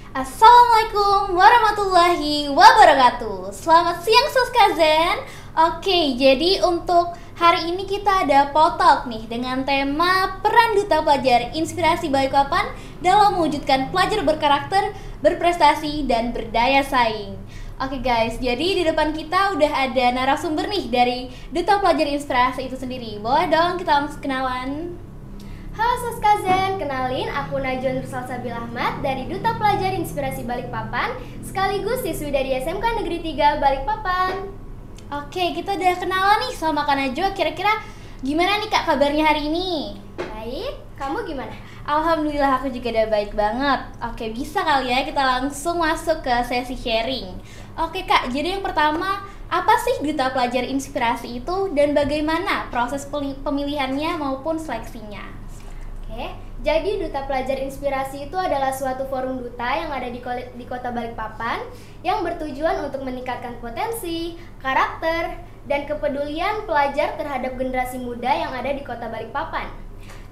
Assalamualaikum warahmatullahi wabarakatuh. Selamat siang Suskazen. Oke, jadi untuk hari ini kita ada Potalk nih dengan tema peran duta pelajar inspirasi Balikpapan dalam mewujudkan pelajar berkarakter, berprestasi, dan berdaya saing. Oke guys, jadi di depan kita udah ada narasumber nih dari duta pelajar inspirasi itu sendiri. Boleh dong kita langsung kenalan. Halo Soskazen, kenalin aku Najwa Nursalsabil Ahmad dari Duta Pelajar Inspirasi Balikpapan sekaligus siswi dari SMK Negeri 3 Balikpapan. Oke, kita udah kenalan nih sama Kak Najwa. Kira-kira gimana nih Kak kabarnya hari ini? Baik, kamu gimana? Alhamdulillah aku juga udah baik banget. Oke, bisa kali ya kita langsung masuk ke sesi sharing. Oke Kak, jadi yang pertama, apa sih Duta Pelajar Inspirasi itu dan bagaimana proses pemilihannya maupun seleksinya? Oke, jadi Duta Pelajar Inspirasi itu adalah suatu forum duta yang ada di Kota Balikpapan yang bertujuan untuk meningkatkan potensi, karakter, dan kepedulian pelajar terhadap generasi muda yang ada di Kota Balikpapan.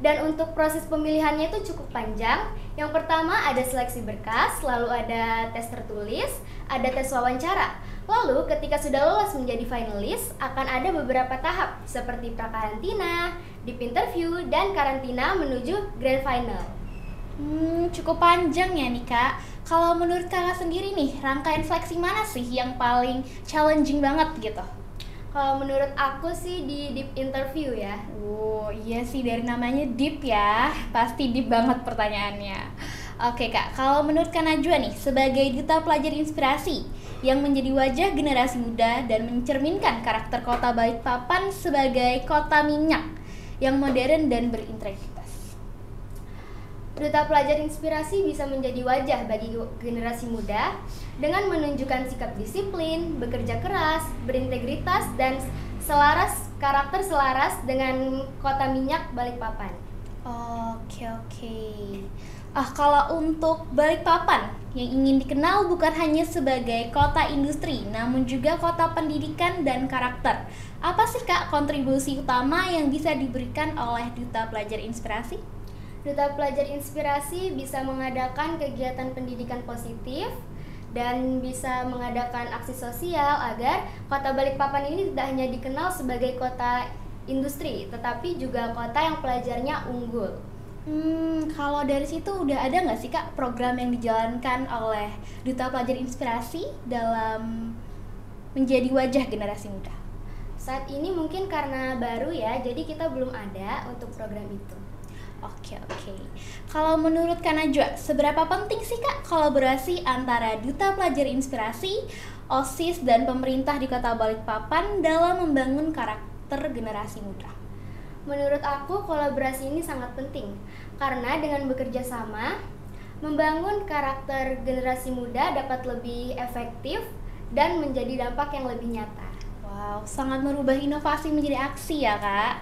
Dan untuk proses pemilihannya itu cukup panjang. Yang pertama ada seleksi berkas, lalu ada tes tertulis, ada tes wawancara. Lalu ketika sudah lolos menjadi finalis, akan ada beberapa tahap seperti prakarantina, deep interview, dan karantina menuju grand final. Cukup panjang ya nih Kak. Kalau menurut Kakak sendiri nih, rangkaian seleksi mana sih yang paling challenging banget gitu? Kalau menurut aku sih di deep interview ya. Oh iya sih, dari namanya deep ya, pasti deep banget pertanyaannya. Oke Kak, kalau menurut Kak Najwa nih, sebagai duta pelajar inspirasi yang menjadi wajah generasi muda dan mencerminkan karakter kota Balikpapan sebagai kota minyak yang modern dan berintegritas. Duta Pelajar Inspirasi bisa menjadi wajah bagi generasi muda dengan menunjukkan sikap disiplin, bekerja keras, berintegritas, dan karakter selaras dengan kota minyak Balikpapan. Oke. Kalau untuk Balikpapan yang ingin dikenal bukan hanya sebagai kota industri, namun juga kota pendidikan dan karakter. Apa sih Kak kontribusi utama yang bisa diberikan oleh Duta Pelajar Inspirasi? Duta Pelajar Inspirasi bisa mengadakan kegiatan pendidikan positif dan bisa mengadakan aksi sosial agar kota Balikpapan ini tidak hanya dikenal sebagai kota industri, tetapi juga kota yang pelajarnya unggul. Kalau dari situ udah ada nggak sih Kak program yang dijalankan oleh Duta Pelajar Inspirasi dalam menjadi wajah generasi muda? Saat ini mungkin karena baru ya, jadi kita belum ada untuk program itu. Oke. Kalau menurut Kak Najwa, seberapa penting sih Kak kolaborasi antara Duta Pelajar Inspirasi, OSIS, dan pemerintah di Kota Balikpapan dalam membangun karakter generasi muda? Menurut aku kolaborasi ini sangat penting karena dengan bekerja sama membangun karakter generasi muda dapat lebih efektif dan menjadi dampak yang lebih nyata. Wow, sangat merubah inovasi menjadi aksi ya Kak.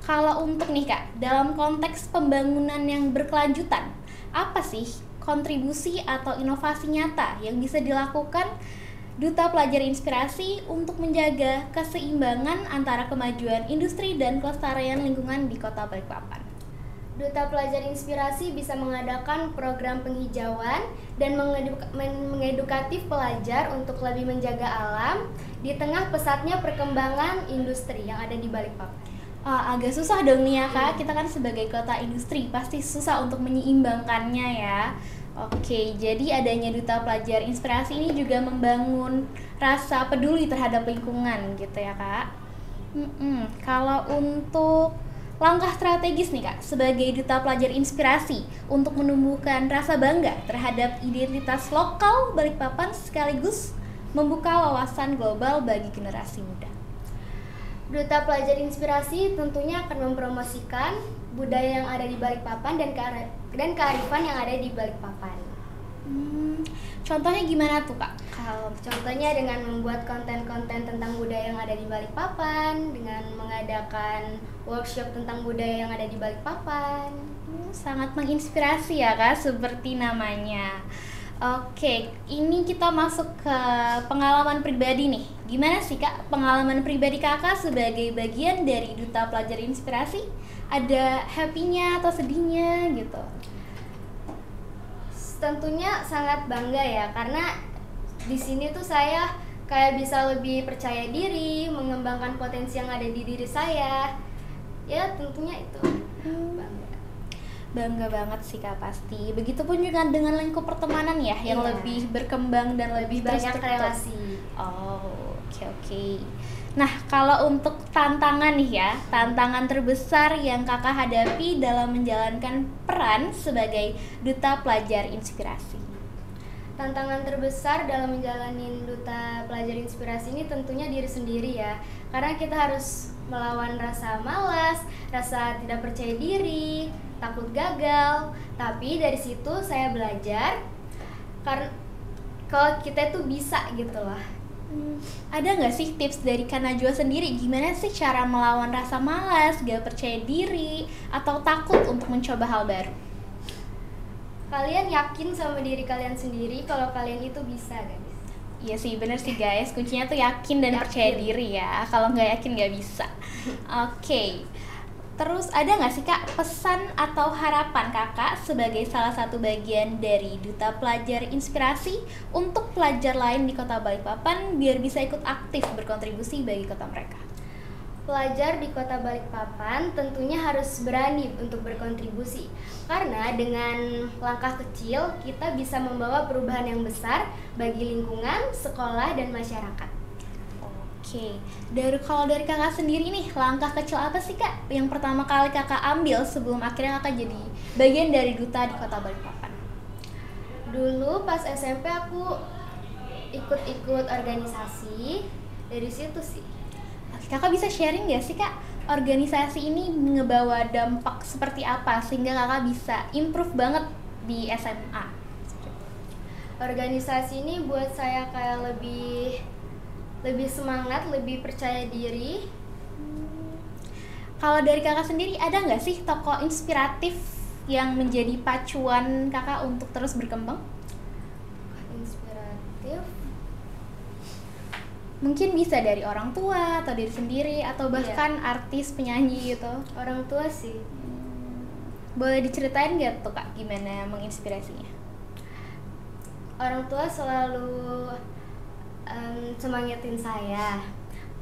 Kalau untuk nih Kak, dalam konteks pembangunan yang berkelanjutan, apa sih kontribusi atau inovasi nyata yang bisa dilakukan Duta Pelajar Inspirasi untuk menjaga keseimbangan antara kemajuan industri dan kelestarian lingkungan di Kota Balikpapan? Duta Pelajar Inspirasi bisa mengadakan program penghijauan dan mengedukatif pelajar untuk lebih menjaga alam di tengah pesatnya perkembangan industri yang ada di Balikpapan. Agak susah dong nih ya Kak, kita kan sebagai kota industri pasti susah untuk menyeimbangkannya ya. Oke, jadi adanya Duta Pelajar Inspirasi ini juga membangun rasa peduli terhadap lingkungan gitu ya Kak. Kalau untuk langkah strategis nih Kak, sebagai Duta Pelajar Inspirasi untuk menumbuhkan rasa bangga terhadap identitas lokal Balikpapan sekaligus membuka wawasan global bagi generasi muda. Duta Pelajar Inspirasi tentunya akan mempromosikan budaya yang ada di Balikpapan dan kearifan yang ada di Balikpapan. Contohnya gimana tuh Kak? Contohnya dengan membuat konten-konten tentang budaya yang ada di Balikpapan, dengan mengadakan workshop tentang budaya yang ada di Balikpapan. Sangat menginspirasi ya Kak, seperti namanya. Oke, ini kita masuk ke pengalaman pribadi nih. Gimana sih Kak pengalaman pribadi Kakak sebagai bagian dari Duta Pelajar Inspirasi? Ada happy-nya atau sedihnya gitu? Tentunya sangat bangga ya, karena di sini tuh saya kayak bisa lebih percaya diri, mengembangkan potensi yang ada di diri saya. Ya tentunya itu bangga. Bangga banget sih Kak pasti. Begitupun juga dengan lingkup pertemanan ya, yang Iya. lebih berkembang dan lebih Banyak terstruktur. relasi. Oh, oke. Nah, kalau untuk tantangan nih ya, tantangan terbesar yang Kakak hadapi dalam menjalankan peran sebagai duta pelajar inspirasi. Tantangan terbesar dalam menjalani duta pelajar inspirasi ini tentunya diri sendiri ya. Karena kita harus melawan rasa malas, rasa tidak percaya diri, takut gagal. Tapi dari situ saya belajar karena kalau kita itu bisa gitu lah. Ada nggak sih tips dari Kak Najwa sendiri gimana sih cara melawan rasa malas, gak percaya diri, atau takut untuk mencoba hal baru? Kalian yakin sama diri kalian sendiri kalau kalian itu bisa, guys. Iya sih, bener sih guys, kuncinya tuh yakin dan Yakin. percaya diri ya. Kalau nggak yakin nggak bisa. Oke. Terus ada nggak sih Kak pesan atau harapan Kakak sebagai salah satu bagian dari Duta Pelajar Inspirasi untuk pelajar lain di Kota Balikpapan biar bisa ikut aktif berkontribusi bagi kota mereka? Pelajar di Kota Balikpapan tentunya harus berani untuk berkontribusi. Karena dengan langkah kecil kita bisa membawa perubahan yang besar bagi lingkungan, sekolah, dan masyarakat. Oke, kalau dari Kakak sendiri nih, langkah kecil apa sih Kak yang pertama kali Kakak ambil sebelum akhirnya Kakak jadi bagian dari duta di Kota Balikpapan? Dulu pas SMP aku ikut-ikut organisasi, dari situ sih. Kakak bisa sharing gak sih Kak, organisasi ini ngebawa dampak seperti apa sehingga Kakak bisa improve banget di SMA? Organisasi ini buat saya kayak lebih semangat, lebih percaya diri. Kalau dari Kakak sendiri ada nggak sih tokoh inspiratif yang menjadi pacuan Kakak untuk terus berkembang? Inspiratif. Mungkin bisa dari orang tua atau diri sendiri atau bahkan artis, penyanyi gitu. Orang tua sih. Boleh diceritain gak tuh Kak gimana menginspirasinya? Orang tua selalu semangatin saya.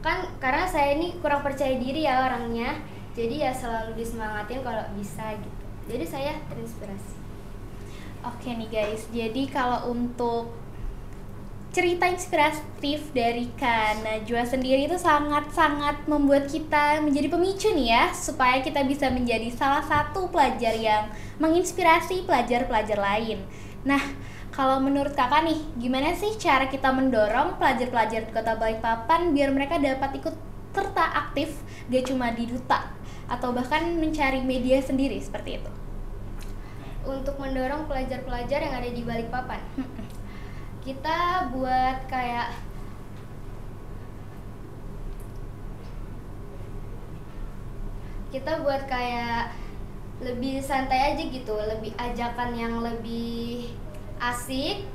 Kan karena saya ini kurang percaya diri ya orangnya. Jadi ya selalu disemangatin kalau bisa gitu. Jadi saya terinspirasi. Oke nih guys, jadi kalau untuk cerita inspiratif dari Kak Najwa sendiri itu sangat-sangat membuat kita menjadi pemicu nih ya, supaya kita bisa menjadi salah satu pelajar yang menginspirasi pelajar-pelajar lain. Nah, kalau menurut Kakak nih, gimana sih cara kita mendorong pelajar-pelajar di Kota Balikpapan biar mereka dapat ikut serta aktif, gak cuma di duta, atau bahkan mencari media sendiri seperti itu? Untuk mendorong pelajar-pelajar yang ada di Balikpapan, kita buat kayak lebih santai aja gitu, lebih ajakan yang lebih asik,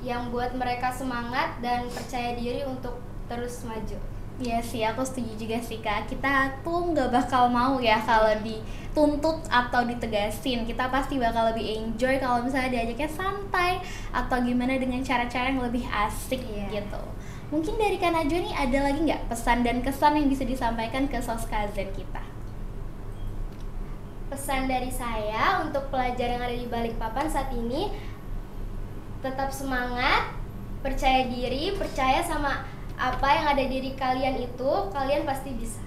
yang buat mereka semangat dan percaya diri untuk terus maju. Iya sih, aku setuju juga sih Kak. Kita tuh nggak bakal mau ya kalau dituntut atau ditegasin. Kita pasti bakal lebih enjoy kalau misalnya diajaknya santai atau gimana dengan cara-cara yang lebih asik gitu. Mungkin dari Kak Najwa nih ada lagi nggak pesan dan kesan yang bisa disampaikan ke Soskazen kita? Pesan dari saya untuk pelajar yang ada di Balikpapan saat ini, tetap semangat, percaya diri, percaya sama apa yang ada di diri kalian itu, kalian pasti bisa.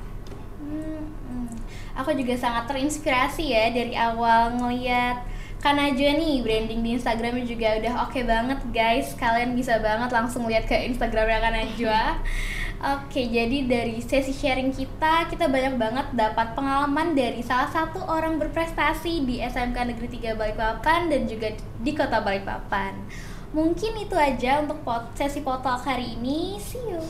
Aku juga sangat terinspirasi ya dari awal ngeliat Kak Najwa nih, branding di Instagramnya juga udah oke banget guys. Kalian bisa banget langsung lihat ke Instagramnya Kak Najwa. Oke, jadi dari sesi sharing kita banyak banget dapat pengalaman dari salah satu orang berprestasi di SMK Negeri 3 Balikpapan dan juga di Kota Balikpapan. Mungkin itu aja untuk sesi Potalk hari ini. See you!